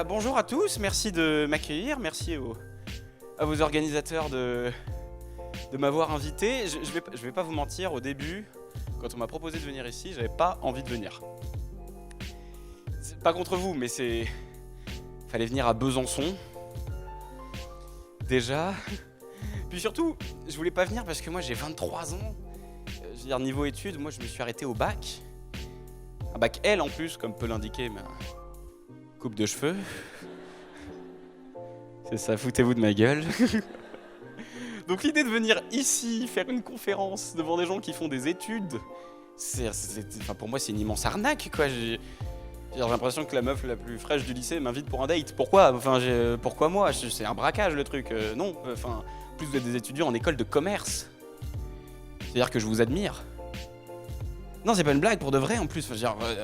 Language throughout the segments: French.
Bonjour à tous, merci de m'accueillir, merci à vos organisateurs de m'avoir invité. Je vais pas vous mentir, au début, quand on m'a proposé de venir ici, j'avais pas envie de venir. C'est pas contre vous, mais fallait venir à Besançon, déjà. Puis surtout, je voulais pas venir parce que moi j'ai 23 ans. Je veux dire, niveau études, moi je me suis arrêté au bac. Un bac L en plus, comme peut l'indiquer ma coupe de cheveux. C'est ça, foutez-vous de ma gueule. Donc l'idée de venir ici, faire une conférence devant des gens qui font des études, pour moi c'est une immense arnaque, quoi. J'ai l'impression que la meuf la plus fraîche du lycée m'invite pour un date. Pourquoi ? Pourquoi moi ? C'est un braquage le truc. Non, plus vous êtes des étudiants en école de commerce. C'est-à-dire que je vous admire. Non, c'est pas une blague, pour de vrai en plus.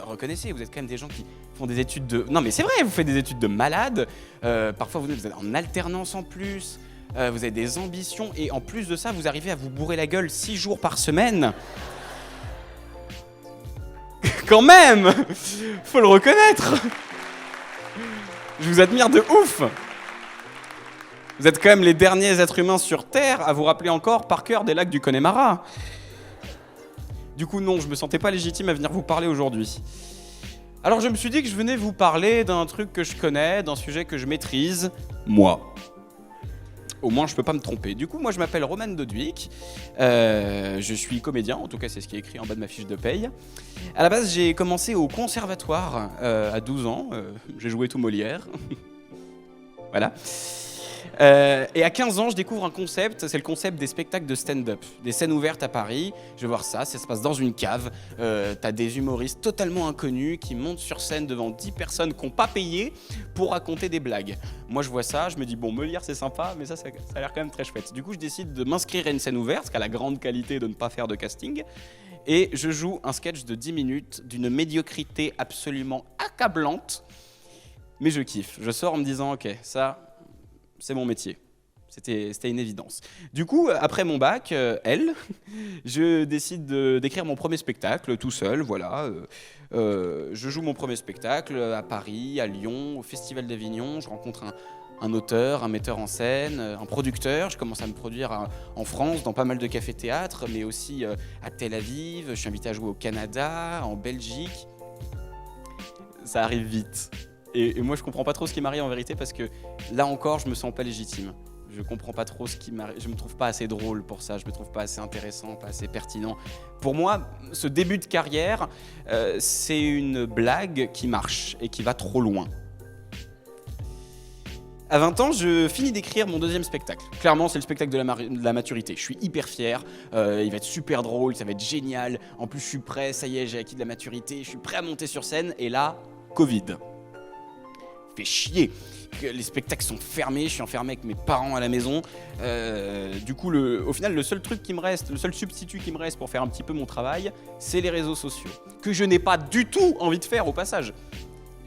Reconnaissez, vous êtes quand même des gens qui font des études de... Non mais c'est vrai, vous faites des études de malade. Parfois vous êtes en alternance en plus. Vous avez des ambitions et en plus de ça, vous arrivez à vous bourrer la gueule 6 jours par semaine. Quand même, faut le reconnaître. Je vous admire de ouf. Vous êtes quand même les derniers êtres humains sur Terre à vous rappeler encore par cœur des lacs du Connemara. Du coup, non, je me sentais pas légitime à venir vous parler aujourd'hui. Alors je me suis dit que je venais vous parler d'un truc que je connais, d'un sujet que je maîtrise, moi. Au moins, je peux pas me tromper. Du coup, moi, je m'appelle Roman Doduic. Je suis comédien, en tout cas, c'est ce qui est écrit en bas de ma fiche de paye. À la base, j'ai commencé au conservatoire à 12 ans. J'ai joué tout Molière. Voilà. Et à 15 ans, je découvre un concept, c'est le concept des spectacles de stand-up. Des scènes ouvertes à Paris, je vais voir ça se passe dans une cave. T'as des humoristes totalement inconnus qui montent sur scène devant 10 personnes qui n'ont pas payé pour raconter des blagues. Moi je vois ça, je me dis bon, Molière c'est sympa, mais ça a l'air quand même très chouette. Du coup je décide de m'inscrire à une scène ouverte, ce qui a la grande qualité de ne pas faire de casting. Et je joue un sketch de 10 minutes d'une médiocrité absolument accablante. Mais je kiffe, je sors en me disant ok, ça... c'est mon métier. C'était une évidence. Du coup, après mon bac, je décide d'écrire mon premier spectacle tout seul, voilà. Je joue mon premier spectacle à Paris, à Lyon, au Festival d'Avignon. Je rencontre un auteur, un metteur en scène, un producteur. Je commence à me produire en France, dans pas mal de cafés-théâtres, mais aussi à Tel Aviv. Je suis invité à jouer au Canada, en Belgique. Ça arrive vite. Et moi, je comprends pas trop ce qui m'arrive en vérité parce que là encore, je me sens pas légitime. Je comprends pas trop ce qui m'arrive. Je me trouve pas assez drôle pour ça. Je me trouve pas assez intéressant, pas assez pertinent. Pour moi, ce début de carrière, c'est une blague qui marche et qui va trop loin. À 20 ans, je finis d'écrire mon deuxième spectacle. Clairement, c'est le spectacle de la maturité. Je suis hyper fier. Il va être super drôle, ça va être génial. En plus, je suis prêt. Ça y est, j'ai acquis de la maturité. Je suis prêt à monter sur scène. Et là, Covid. Fait chier. Les spectacles sont fermés, je suis enfermé avec mes parents à la maison. Du coup, au final, le seul truc qui me reste, le seul substitut qui me reste pour faire un petit peu mon travail, c'est les réseaux sociaux. Que je n'ai pas du tout envie de faire au passage.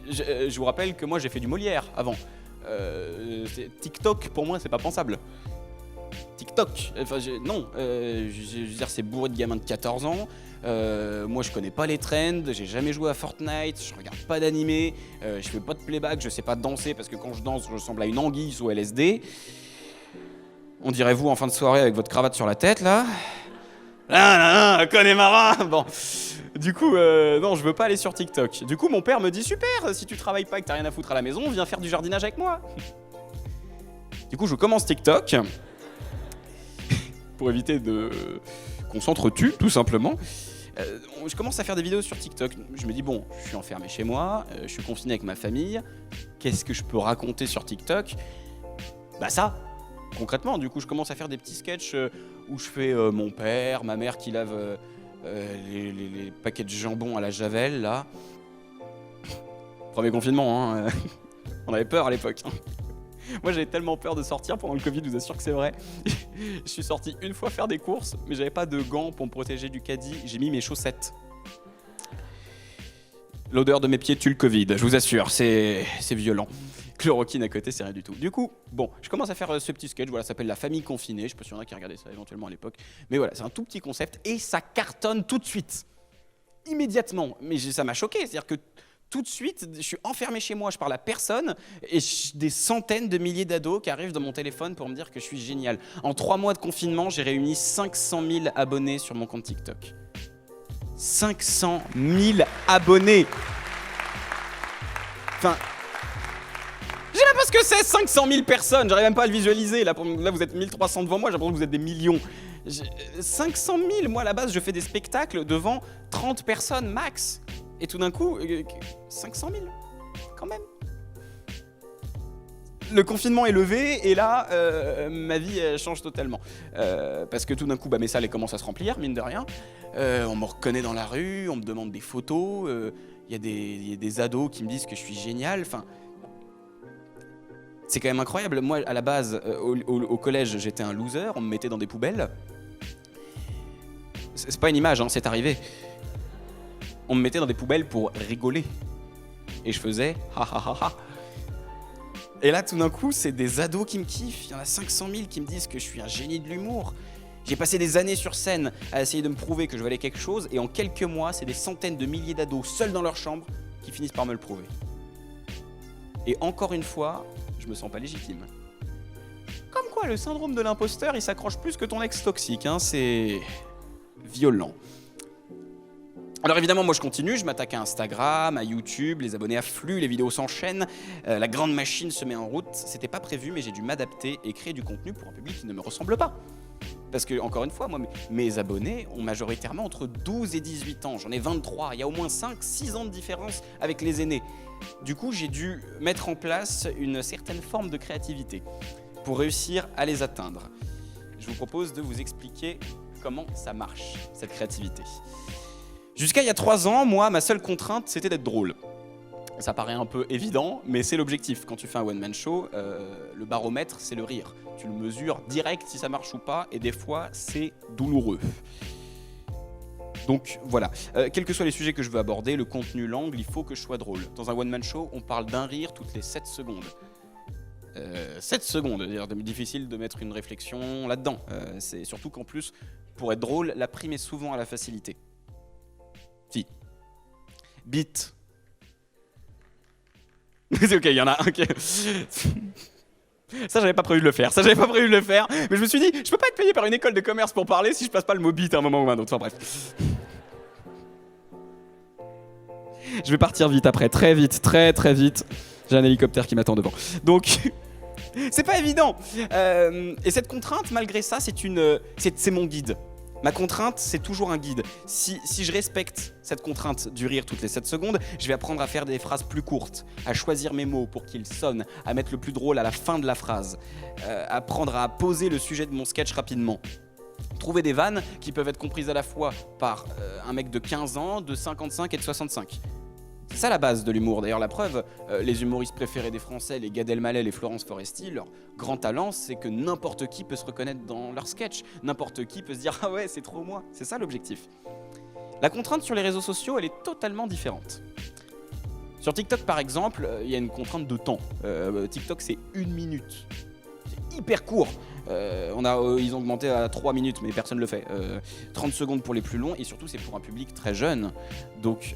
Je vous rappelle que moi, j'ai fait du Molière avant. TikTok, pour moi, c'est pas pensable. TikTok, non, je veux dire, c'est bourré de gamins de 14 ans. Moi je connais pas les trends, j'ai jamais joué à Fortnite, je regarde pas d'animé, je fais pas de playback, je sais pas danser parce que quand je danse je ressemble à une anguille sous LSD. On dirait vous en fin de soirée avec votre cravate sur la tête là. Connemara. Bon, du coup non, je veux pas aller sur TikTok. Du coup mon père me dit super, si tu travailles pas et que t'as rien à foutre à la maison, viens faire du jardinage avec moi. Du coup je commence TikTok pour éviter qu'on s'entretue tout simplement. Je commence à faire des vidéos sur TikTok. Je me dis bon, je suis enfermé chez moi, je suis confiné avec ma famille. Qu'est-ce que je peux raconter sur TikTok ? Bah ça, concrètement. Du coup, je commence à faire des petits sketchs où je fais mon père, ma mère qui lave les paquets de jambon à la javel là. Premier confinement, hein. On avait peur à l'époque. Moi j'avais tellement peur de sortir pendant le Covid, je vous assure que c'est vrai. Je suis sorti une fois faire des courses, mais j'avais pas de gants pour me protéger du caddie, j'ai mis mes chaussettes. L'odeur de mes pieds tue le Covid, je vous assure, c'est violent. Chloroquine à côté, c'est rien du tout. Du coup, bon, je commence à faire ce petit sketch, voilà, ça s'appelle La Famille Confinée, je sais pas s'il y en a qui regardaient ça éventuellement à l'époque, mais voilà, c'est un tout petit concept et ça cartonne tout de suite. Immédiatement, mais ça m'a choqué, c'est-à-dire que Tout de suite, je suis enfermé chez moi, je parle à personne, et des centaines de milliers d'ados qui arrivent dans mon téléphone pour me dire que je suis génial. En 3 mois de confinement, j'ai réuni 500 000 abonnés sur mon compte TikTok. 500 000 abonnés. Enfin, je sais même pas ce que c'est, 500 000 personnes, j'arrive même pas à le visualiser. Là, vous êtes 1300 devant moi, j'ai l'impression que vous êtes des millions. 500 000, moi à la base, je fais des spectacles devant 30 personnes max. Et tout d'un coup, 500 000, quand même. Le confinement est levé et là, ma vie elle change totalement. Parce que tout d'un coup, mes salles elles commencent à se remplir, mine de rien. On me reconnaît dans la rue, on me demande des photos. Il y a des ados qui me disent que je suis génial. Enfin, c'est quand même incroyable. Moi, à la base, au collège, j'étais un loser. On me mettait dans des poubelles. C'est pas une image, hein, c'est arrivé. On me mettait dans des poubelles pour rigoler. Et je faisais ha ha ha ha. Et là, tout d'un coup, c'est des ados qui me kiffent. Il y en a 500 000 qui me disent que je suis un génie de l'humour. J'ai passé des années sur scène à essayer de me prouver que je valais quelque chose. Et en quelques mois, c'est des centaines de milliers d'ados seuls dans leur chambre qui finissent par me le prouver. Et encore une fois, je me sens pas légitime. Comme quoi, le syndrome de l'imposteur, il s'accroche plus que ton ex toxique. Hein, c'est violent. Alors évidemment, moi je continue, je m'attaque à Instagram, à YouTube, les abonnés affluent, les vidéos s'enchaînent, la grande machine se met en route. C'était pas prévu, mais j'ai dû m'adapter et créer du contenu pour un public qui ne me ressemble pas. Parce que, encore une fois, moi, mes abonnés ont majoritairement entre 12 et 18 ans. J'en ai 23, il y a au moins 5-6 ans de différence avec les aînés. Du coup, j'ai dû mettre en place une certaine forme de créativité pour réussir à les atteindre. Je vous propose de vous expliquer comment ça marche, cette créativité. Jusqu'à il y a 3 ans, moi, ma seule contrainte, c'était d'être drôle. Ça paraît un peu évident, mais c'est l'objectif. Quand tu fais un one-man show, le baromètre, c'est le rire. Tu le mesures direct si ça marche ou pas, et des fois, c'est douloureux. Donc voilà, quels que soient les sujets que je veux aborder, le contenu, l'angle, il faut que je sois drôle. Dans un one-man show, on parle d'un rire toutes les 7 secondes. 7 secondes, c'est-à-dire difficile de mettre une réflexion là-dedans. C'est surtout qu'en plus, pour être drôle, la prime est souvent à la facilité. Si. Beat. C'est ok, il y en a un qui... Ça, j'avais pas prévu de le faire. Mais je me suis dit, je peux pas être payé par une école de commerce pour parler si je passe pas le mot beat à un moment ou à un autre. Enfin bref. Je vais partir vite après, très vite, très très vite. J'ai un hélicoptère qui m'attend devant. Donc, c'est pas évident. Et cette contrainte, malgré ça, c'est mon guide. Ma contrainte, c'est toujours un guide. Si je respecte cette contrainte du rire toutes les 7 secondes, je vais apprendre à faire des phrases plus courtes, à choisir mes mots pour qu'ils sonnent, à mettre le plus drôle à la fin de la phrase, apprendre à poser le sujet de mon sketch rapidement. Trouver des vannes qui peuvent être comprises à la fois par un mec de 15 ans, de 55 et de 65. C'est ça la base de l'humour. D'ailleurs, la preuve, les humoristes préférés des Français, les Gad Elmaleh, les Florence Foresti, leur grand talent, c'est que n'importe qui peut se reconnaître dans leur sketch. N'importe qui peut se dire « Ah ouais, c'est trop moi ». C'est ça l'objectif. La contrainte sur les réseaux sociaux, elle est totalement différente. Sur TikTok, par exemple, il y a une contrainte de temps. TikTok, c'est 1 minute. C'est hyper court. Ils ont augmenté à 3 minutes, mais personne ne le fait. 30 secondes pour les plus longs, et surtout c'est pour un public très jeune. Donc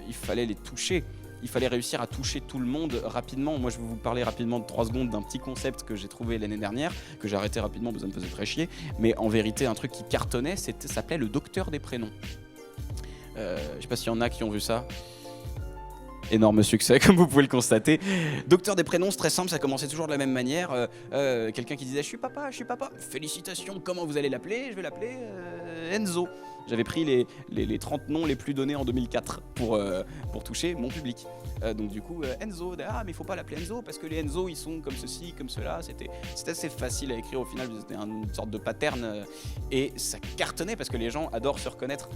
il fallait les toucher. Il fallait réussir à toucher tout le monde rapidement. Moi, je vais vous parler rapidement de 3 secondes d'un petit concept que j'ai trouvé l'année dernière, que j'ai arrêté rapidement parce que ça me faisait très chier. Mais en vérité, un truc qui cartonnait, ça s'appelait le docteur des prénoms. Je sais pas s'il y en a qui ont vu ça. Énorme succès, comme vous pouvez le constater. Docteur des prénoms, c'est très simple, ça commençait toujours de la même manière. Quelqu'un qui disait « Je suis papa. Félicitations, comment vous allez l'appeler ?» Je vais l'appeler Enzo. J'avais pris les 30 noms les plus donnés en 2004 pour toucher mon public. Donc du coup, Enzo, mais il faut pas l'appeler Enzo parce que les Enzo, ils sont comme ceci, comme cela. C'était assez facile à écrire au final, c'était une sorte de pattern. Et ça cartonnait parce que les gens adorent se reconnaître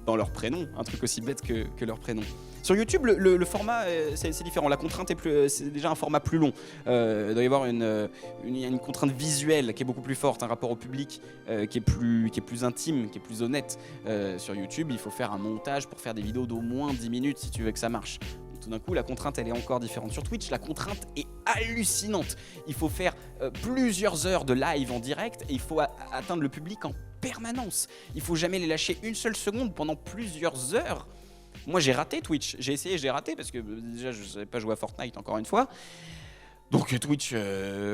dans leur prénom, un truc aussi bête que leur prénom. Sur YouTube, le format, c'est différent. La contrainte c'est déjà un format plus long. Il doit y avoir une contrainte visuelle qui est beaucoup plus forte, un rapport au public qui est plus intime, qui est plus honnête. Sur YouTube, il faut faire un montage pour faire des vidéos d'au moins 10 minutes si tu veux que ça marche. Donc, tout d'un coup, la contrainte, elle est encore différente. Sur Twitch, la contrainte est hallucinante. Il faut faire plusieurs heures de live en direct et il faut atteindre le public en permanence. Il faut jamais les lâcher une seule seconde pendant plusieurs heures. Moi, j'ai raté Twitch. J'ai essayé, j'ai raté parce que déjà, je ne savais pas jouer à Fortnite encore une fois. Donc Twitch,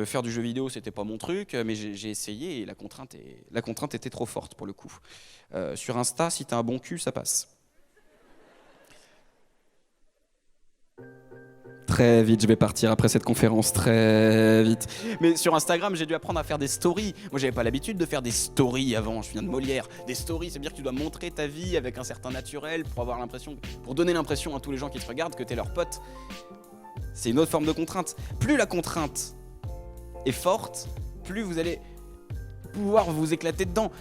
faire du jeu vidéo, c'était pas mon truc, mais j'ai essayé et la contrainte était trop forte pour le coup. Sur Insta, si t'as un bon cul, ça passe. Très vite, je vais partir après cette conférence, très vite. Mais sur Instagram, j'ai dû apprendre à faire des stories. Moi, j'avais pas l'habitude de faire des stories avant, je viens de Molière. Des stories, ça veut dire que tu dois montrer ta vie avec un certain naturel pour donner l'impression à tous les gens qui te regardent que t'es leur pote. C'est une autre forme de contrainte. Plus la contrainte est forte, plus vous allez pouvoir vous éclater dedans.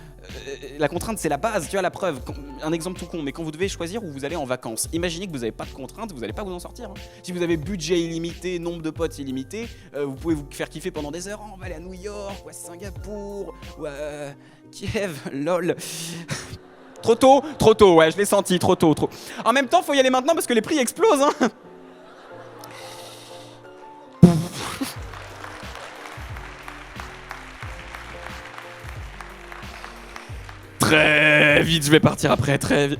La contrainte, c'est la base, tu vois, la preuve. Un exemple tout con, mais quand vous devez choisir où vous allez en vacances, imaginez que vous n'avez pas de contrainte, vous n'allez pas vous en sortir. Si vous avez budget illimité, nombre de potes illimité, vous pouvez vous faire kiffer pendant des heures. Oh, on va aller à New York, ou à Singapour, ou à Kiev, lol. Trop tôt, ouais, je l'ai senti, trop tôt. En même temps, faut y aller maintenant parce que les prix explosent, hein. Très vite, je vais partir après, très vite.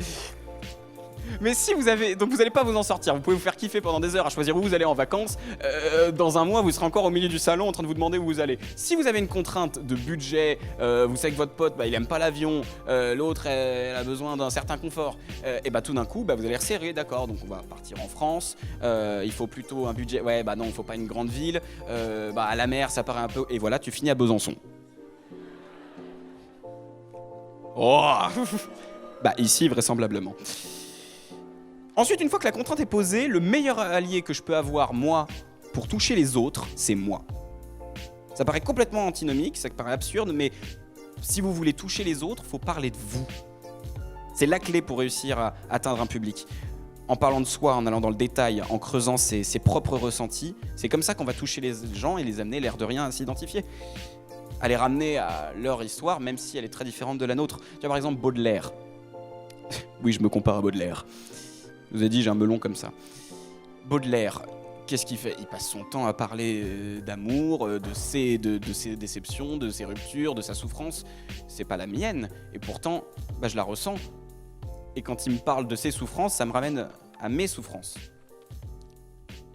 Mais si vous avez... Donc vous n'allez pas vous en sortir, vous pouvez vous faire kiffer pendant des heures à choisir où vous allez en vacances. Dans un mois, vous serez encore au milieu du salon en train de vous demander où vous allez. Si vous avez une contrainte de budget, vous savez que votre pote, il aime pas l'avion, l'autre, elle a besoin d'un certain confort, et tout d'un coup, vous allez resserrer, d'accord, donc on va partir en France, il faut plutôt un budget... Ouais, non, il faut pas une grande ville, à la mer, ça paraît un peu... Et voilà, tu finis à Besançon. Oh. Ici, vraisemblablement. Ensuite, une fois que la contrainte est posée, le meilleur allié que je peux avoir, moi, pour toucher les autres, c'est moi. Ça paraît complètement antinomique, ça paraît absurde, mais si vous voulez toucher les autres, il faut parler de vous. C'est la clé pour réussir à atteindre un public. En parlant de soi, en allant dans le détail, en creusant ses propres ressentis, c'est comme ça qu'on va toucher les gens et les amener, l'air de rien, à s'identifier. À les ramener à leur histoire, même si elle est très différente de la nôtre. Tu vois, par exemple, Baudelaire. Oui, je me compare à Baudelaire. Je vous ai dit, j'ai un melon comme ça. Baudelaire, qu'est-ce qu'il fait ? Il passe son temps à parler d'amour, de ses déceptions, de ses ruptures, de sa souffrance. C'est pas la mienne, et pourtant, je la ressens. Et quand il me parle de ses souffrances, ça me ramène à mes souffrances.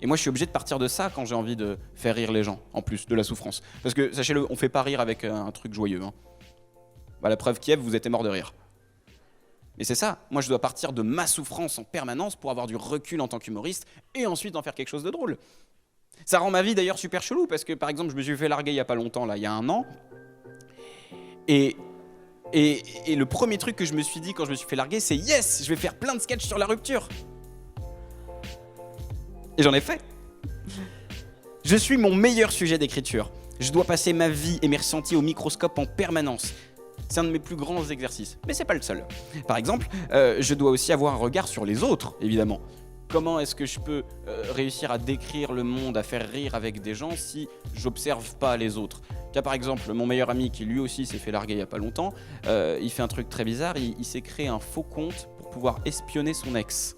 Et moi, je suis obligé de partir de ça quand j'ai envie de faire rire les gens, en plus de la souffrance. Parce que, sachez-le, on fait pas rire avec un truc joyeux. Hein. La preuve Kiev, vous êtes mort de rire. Et c'est ça, moi je dois partir de ma souffrance en permanence pour avoir du recul en tant qu'humoriste et ensuite en faire quelque chose de drôle. Ça rend ma vie d'ailleurs super chelou parce que par exemple je me suis fait larguer il y a pas longtemps, là, il y a 1 an. Et le premier truc que je me suis dit quand je me suis fait larguer, c'est yes, je vais faire plein de sketchs sur la rupture. Et j'en ai fait. Je suis mon meilleur sujet d'écriture. Je dois passer ma vie et mes ressentis au microscope en permanence. C'est un de mes plus grands exercices, mais c'est pas le seul. Par exemple, je dois aussi avoir un regard sur les autres, évidemment. Comment est-ce que je peux réussir à décrire le monde, à faire rire avec des gens si j'observe pas les autres ? Car par exemple, mon meilleur ami qui lui aussi s'est fait larguer il y a pas longtemps, il fait un truc très bizarre, il s'est créé un faux compte pour pouvoir espionner son ex.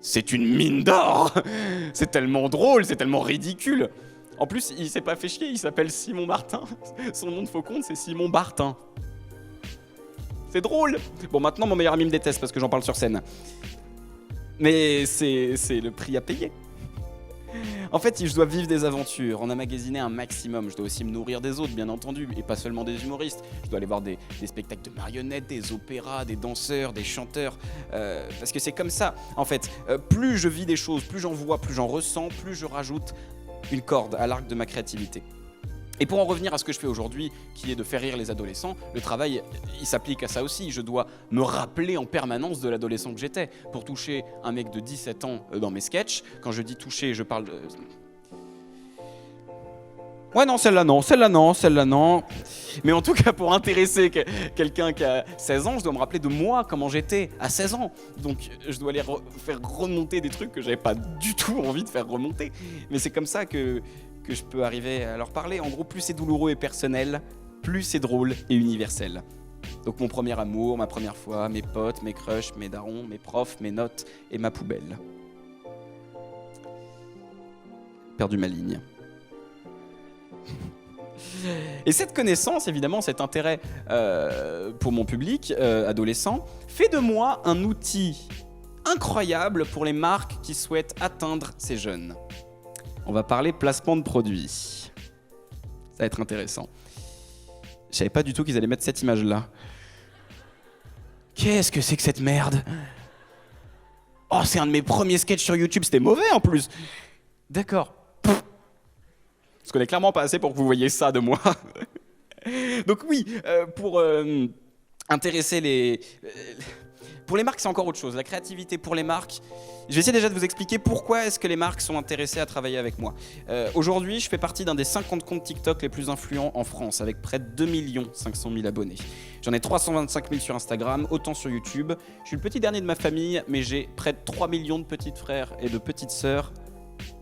C'est une mine d'or. C'est tellement drôle, c'est tellement ridicule. En plus, il s'est pas fait chier, il s'appelle Simon Martin. Son nom de faux compte, c'est Simon Bartin. C'est drôle. Bon, maintenant, mon meilleur ami me déteste parce que j'en parle sur scène. Mais c'est le prix à payer. En fait, je dois vivre des aventures, en emmagasiner un maximum. Je dois aussi me nourrir des autres, bien entendu, et pas seulement des humoristes. Je dois aller voir des spectacles de marionnettes, des opéras, des danseurs, des chanteurs. Parce que c'est comme ça, en fait. Plus je vis des choses, plus j'en vois, plus j'en ressens, plus je rajoute une corde à l'arc de ma créativité. Et pour en revenir à ce que je fais aujourd'hui, qui est de faire rire les adolescents, le travail, il s'applique à ça aussi. Je dois me rappeler en permanence de l'adolescent que j'étais. Pour toucher un mec de 17 ans dans mes sketchs, quand je dis toucher, je parle de... Ouais, non, celle-là non. Mais en tout cas, pour intéresser quelqu'un qui a 16 ans, je dois me rappeler de moi, comment j'étais à 16 ans. Donc, je dois aller faire remonter des trucs que j'avais pas du tout envie de faire remonter. Mais c'est comme ça que je peux arriver à leur parler. En gros, plus c'est douloureux et personnel, plus c'est drôle et universel. Donc mon premier amour, ma première fois, mes potes, mes crushs, mes darons, mes profs, mes notes et ma poubelle. Perdu ma ligne. Et cette connaissance, évidemment, cet intérêt pour mon public adolescent, fait de moi un outil incroyable pour les marques qui souhaitent atteindre ces jeunes. On va parler placement de produits. Ça va être intéressant. Je savais pas du tout qu'ils allaient mettre cette image-là. Qu'est-ce que c'est que cette merde ? Oh, c'est un de mes premiers sketchs sur YouTube, c'était mauvais en plus. D'accord. Je connais clairement pas assez pour que vous voyez ça de moi. Donc oui, pour intéresser pour les marques, c'est encore autre chose. La créativité pour les marques, je vais essayer déjà de vous expliquer pourquoi est-ce que les marques sont intéressées à travailler avec moi. Aujourd'hui, je fais partie d'un des 50 comptes TikTok les plus influents en France, avec près de 2 500 000 abonnés. J'en ai 325 000 sur Instagram, autant sur YouTube. Je suis le petit dernier de ma famille, mais j'ai près de 3 millions de petits frères et de petites sœurs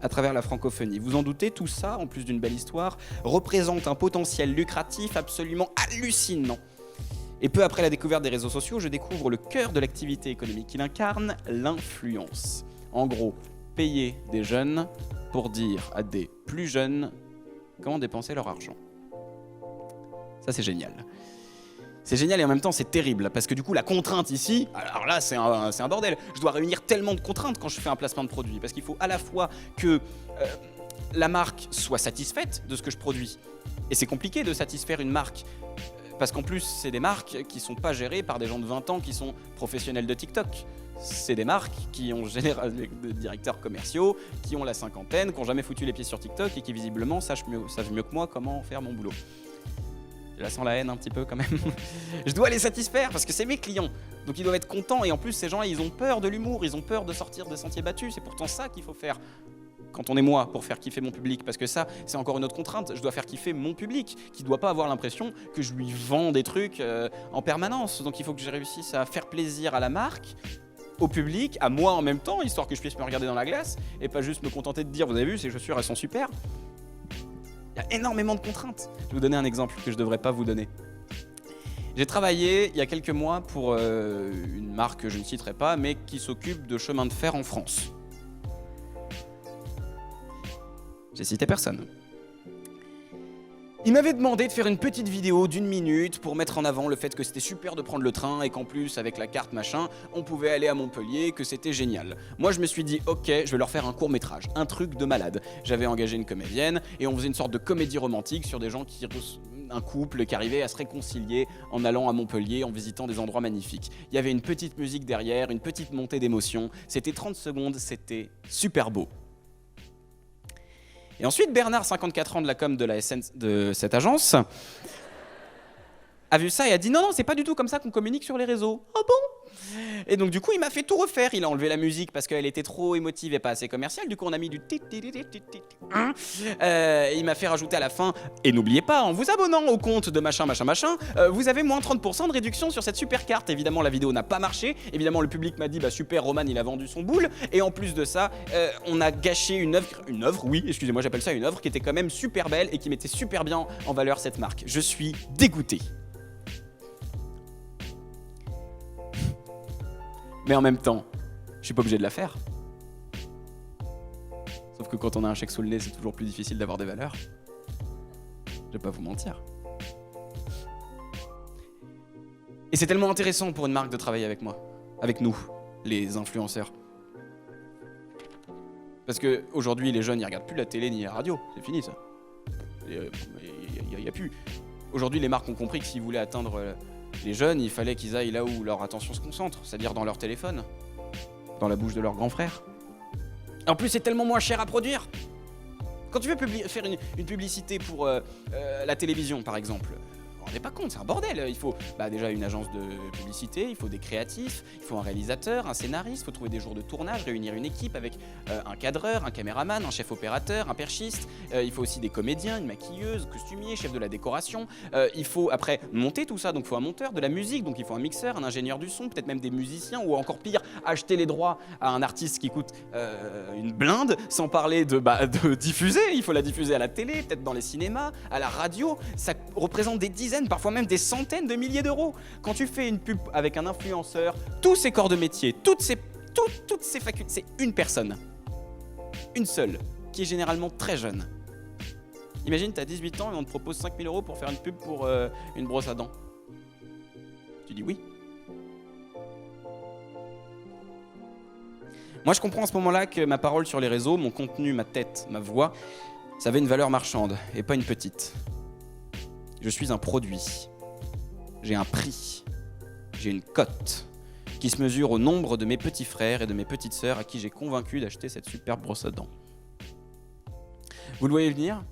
à travers la francophonie. Vous en doutez, tout ça, en plus d'une belle histoire, représente un potentiel lucratif absolument hallucinant. Et peu après la découverte des réseaux sociaux, je découvre le cœur de l'activité économique qu'il incarne, l'influence. En gros, payer des jeunes pour dire à des plus jeunes comment dépenser leur argent. Ça, c'est génial. C'est génial et en même temps, c'est terrible. Parce que du coup, la contrainte ici, alors là, c'est un bordel. Je dois réunir tellement de contraintes quand je fais un placement de produit. Parce qu'il faut à la fois que la marque soit satisfaite de ce que je produis. Et c'est compliqué de satisfaire une marque. Parce qu'en plus, c'est des marques qui ne sont pas gérées par des gens de 20 ans qui sont professionnels de TikTok. C'est des marques qui ont des directeurs commerciaux, qui ont la cinquantaine, qui n'ont jamais foutu les pieds sur TikTok et qui visiblement savent mieux que moi comment faire mon boulot. Je la sens la haine un petit peu quand même. Je dois les satisfaire parce que c'est mes clients. Donc ils doivent être contents et en plus ces gens-là, ils ont peur de l'humour, ils ont peur de sortir des sentiers battus. C'est pourtant ça qu'il faut faire. Quand on est moi, pour faire kiffer mon public, parce que ça, c'est encore une autre contrainte, je dois faire kiffer mon public, qui ne doit pas avoir l'impression que je lui vends des trucs en permanence. Donc il faut que je réussisse à faire plaisir à la marque, au public, à moi en même temps, histoire que je puisse me regarder dans la glace, et pas juste me contenter de dire, vous avez vu, ces chaussures, elles sont super. Il y a énormément de contraintes. Je vais vous donner un exemple que je ne devrais pas vous donner. J'ai travaillé il y a quelques mois pour une marque que je ne citerai pas, mais qui s'occupe de chemin de fer en France. J'ai cité personne. Il m'avait demandé de faire une petite vidéo d'1 minute pour mettre en avant le fait que c'était super de prendre le train et qu'en plus, avec la carte machin, on pouvait aller à Montpellier, que c'était génial. Moi, je me suis dit, ok, je vais leur faire un court-métrage, un truc de malade. J'avais engagé une comédienne et on faisait une sorte de comédie romantique sur des gens un couple qui arrivait à se réconcilier en allant à Montpellier, en visitant des endroits magnifiques. Il y avait une petite musique derrière, une petite montée d'émotion. C'était 30 secondes, c'était super beau. Et ensuite, Bernard, 54 ans de la com de cette agence, a vu ça et a dit non, c'est pas du tout comme ça qu'on communique sur les réseaux. Ah bon ? Et donc du coup, il m'a fait tout refaire. Il a enlevé la musique parce qu'elle était trop émotive et pas assez commerciale. Du coup, on a mis du il m'a fait rajouter à la fin. Et n'oubliez pas, en vous abonnant au compte de machin, vous avez moins 30% de réduction sur cette super carte. Évidemment, la vidéo n'a pas marché. Évidemment, le public m'a dit bah super, Roman, il a vendu son boule. Et en plus de ça, on a gâché une œuvre, oui, excusez-moi, j'appelle ça une œuvre qui était quand même super belle et qui mettait super bien en valeur cette marque. Je suis dégoûté. Mais en même temps, je suis pas obligé de la faire. Sauf que quand on a un chèque sous le nez, c'est toujours plus difficile d'avoir des valeurs. Je vais pas vous mentir. Et c'est tellement intéressant pour une marque de travailler avec moi, avec nous, les influenceurs. Parce qu'aujourd'hui, les jeunes, ils regardent plus la télé ni la radio. C'est fini, ça. Il y a plus. Aujourd'hui, les marques ont compris que s'ils voulaient atteindre les jeunes, il fallait qu'ils aillent là où leur attention se concentre, c'est-à-dire dans leur téléphone, dans la bouche de leur grand frère. En plus, c'est tellement moins cher à produire. Quand tu veux faire une publicité pour la télévision, par exemple, on n'est pas compte, c'est un bordel. Il faut déjà une agence de publicité, il faut des créatifs, il faut un réalisateur, un scénariste, il faut trouver des jours de tournage, réunir une équipe avec un cadreur, un caméraman, un chef opérateur, un perchiste. Il faut aussi des comédiens, une maquilleuse, costumier, chef de la décoration. Il faut après monter tout ça, donc il faut un monteur, de la musique, donc il faut un mixeur, un ingénieur du son, peut-être même des musiciens, ou encore pire, acheter les droits à un artiste qui coûte une blinde, sans parler de diffuser. Il faut la diffuser à la télé, peut-être dans les cinémas, à la radio. Ça représente des dizaines, parfois même des centaines de milliers d'euros. Quand tu fais une pub avec un influenceur, tous ses corps de métier, toutes ses facultés, c'est une personne. Une seule, qui est généralement très jeune. Imagine, t'as 18 ans et on te propose 5 000 € pour faire une pub pour une brosse à dents. Tu dis oui. Moi, je comprends à ce moment-là que ma parole sur les réseaux, mon contenu, ma tête, ma voix, ça avait une valeur marchande et pas une petite. Je suis un produit. J'ai un prix. J'ai une cote qui se mesure au nombre de mes petits frères et de mes petites sœurs à qui j'ai convaincu d'acheter cette superbe brosse à dents. Vous le voyez venir ?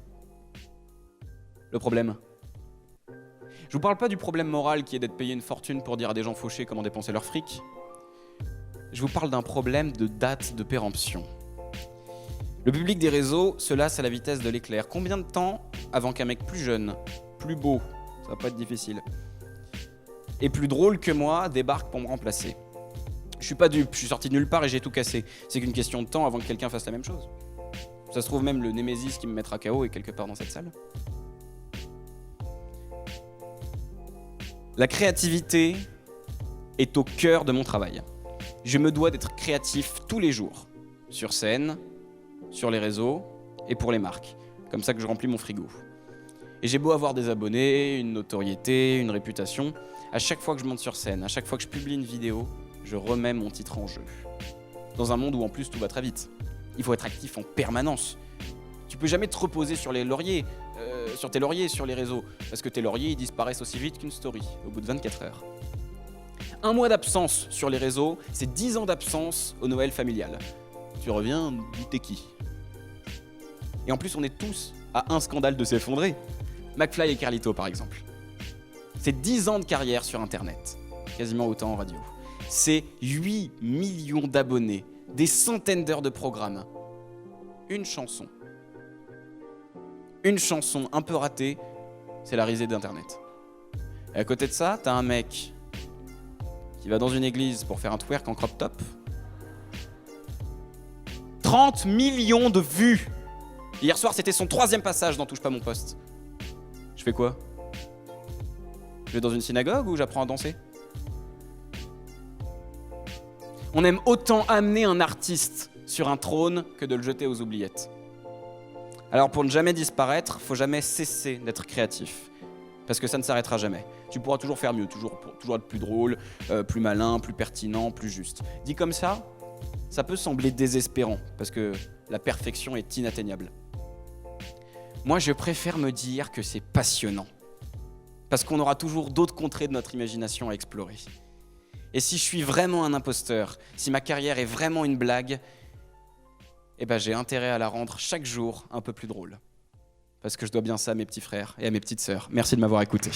Le problème. Je vous parle pas du problème moral qui est d'être payé une fortune pour dire à des gens fauchés comment dépenser leur fric. Je vous parle d'un problème de date de péremption. Le public des réseaux se lasse à la vitesse de l'éclair. Combien de temps avant qu'un mec plus jeune, plus beau, ça va pas être difficile, et plus drôle que moi débarque pour me remplacer ? Je suis pas dupe, je suis sorti de nulle part et j'ai tout cassé. C'est qu'une question de temps avant que quelqu'un fasse la même chose. Ça se trouve même le Némésis qui me mettra KO est quelque part dans cette salle. La créativité est au cœur de mon travail. Je me dois d'être créatif tous les jours, sur scène, sur les réseaux et pour les marques. Comme ça que je remplis mon frigo. Et j'ai beau avoir des abonnés, une notoriété, une réputation, à chaque fois que je monte sur scène, à chaque fois que je publie une vidéo, je remets mon titre en jeu. Dans un monde où en plus tout va très vite. Il faut être actif en permanence. Tu peux jamais te reposer sur tes lauriers sur les réseaux, parce que tes lauriers ils disparaissent aussi vite qu'une story, au bout de 24 heures. Un mois d'absence sur les réseaux, c'est 10 ans d'absence au Noël familial. Tu reviens, t'es qui ? Et en plus, on est tous à un scandale de s'effondrer. McFly et Carlito, par exemple. C'est 10 ans de carrière sur Internet, quasiment autant en radio. C'est 8 millions d'abonnés, des centaines d'heures de programmes. Une chanson un peu ratée, c'est la risée d'Internet. Et à côté de ça, t'as un mec qui va dans une église pour faire un twerk en crop top. 30 millions de vues. Hier soir, c'était son 3e passage dans Touche pas mon poste. Je fais quoi ? Je vais dans une synagogue ou j'apprends à danser ? On aime autant amener un artiste sur un trône que de le jeter aux oubliettes. Alors pour ne jamais disparaître, faut jamais cesser d'être créatif. Parce que ça ne s'arrêtera jamais. Tu pourras toujours faire mieux, toujours être plus drôle, plus malin, plus pertinent, plus juste. Dit comme ça peut sembler désespérant, parce que la perfection est inatteignable. Moi, je préfère me dire que c'est passionnant. Parce qu'on aura toujours d'autres contrées de notre imagination à explorer. Et si je suis vraiment un imposteur, si ma carrière est vraiment une blague, eh ben j'ai intérêt à la rendre chaque jour un peu plus drôle. Parce que je dois bien ça à mes petits frères et à mes petites sœurs. Merci de m'avoir écouté.